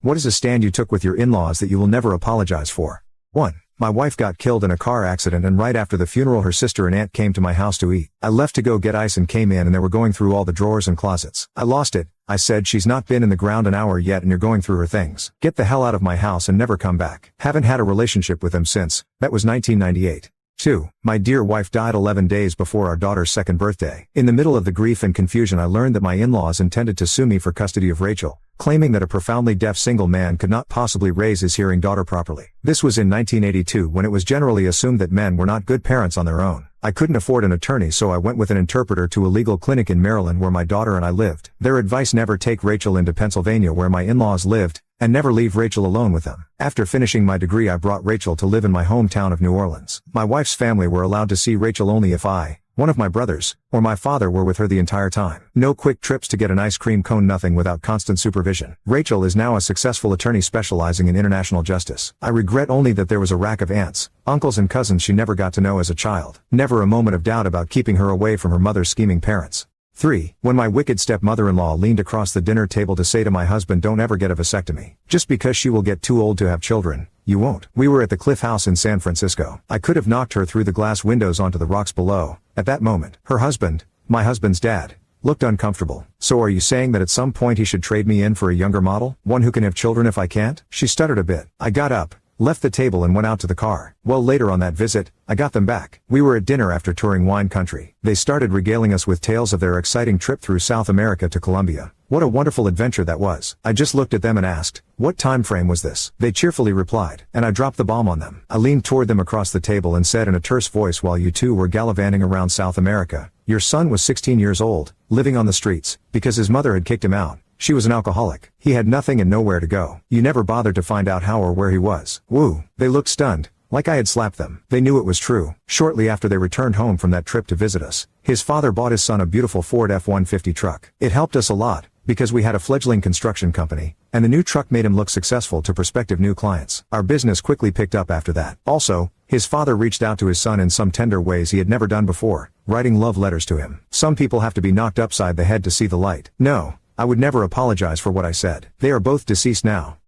What is a stand you took with your in-laws that you will never apologize for? 1. My wife got killed in a car accident, and right after the funeral her sister and aunt came to my house to eat. I left to go get ice and came in and they were going through all the drawers and closets. I lost it. I said, she's not been in the ground an hour yet and you're going through her things. Get the hell out of my house and never come back. Haven't had a relationship with them since. That was 1998. 2. My dear wife died 11 days before our daughter's second birthday. In the middle of the grief and confusion I learned that my in-laws intended to sue me for custody of Rachel, claiming that a profoundly deaf single man could not possibly raise his hearing daughter properly. This was in 1982 when it was generally assumed that men were not good parents on their own. I couldn't afford an attorney, so I went with an interpreter to a legal clinic in Maryland where my daughter and I lived. Their advice: never take Rachel into Pennsylvania where my in-laws lived, and never leave Rachel alone with them. After finishing my degree I brought Rachel to live in my hometown of New Orleans. My wife's family were allowed to see Rachel only if I, one of my brothers, or my father were with her the entire time. No quick trips to get an ice cream cone, nothing without constant supervision. Rachel is now a successful attorney specializing in international justice. I regret only that there was a rack of aunts, uncles and cousins she never got to know as a child. Never a moment of doubt about keeping her away from her mother's scheming parents. 3. When my wicked stepmother-in-law leaned across the dinner table to say to my husband, don't ever get a vasectomy. Just because she will get too old to have children, you won't. We were at the Cliff House in San Francisco. I could have knocked her through the glass windows onto the rocks below. At that moment, her husband, my husband's dad, looked uncomfortable. So are you saying that at some point he should trade me in for a younger model? One who can have children if I can't? She stuttered a bit. I got up, left the table and went out to the car. Well, later on that visit, I got them back. We were at dinner after touring wine country. They started regaling us with tales of their exciting trip through South America to Colombia. What a wonderful adventure that was. I just looked at them and asked, what time frame was this? They cheerfully replied, and I dropped the bomb on them. I leaned toward them across the table and said in a terse voice, while you two were gallivanting around South America, your son was 16 years old, living on the streets, because his mother had kicked him out. She was an alcoholic. He had nothing and nowhere to go. You never bothered to find out how or where he was. Woo. They looked stunned, like I had slapped them. They knew it was true. Shortly after they returned home from that trip to visit us, his father bought his son a beautiful Ford F-150 truck. It helped us a lot, because we had a fledgling construction company, and the new truck made him look successful to prospective new clients. Our business quickly picked up after that. Also, his father reached out to his son in some tender ways he had never done before, writing love letters to him. Some people have to be knocked upside the head to see the light. No, I would never apologize for what I said. They are both deceased now.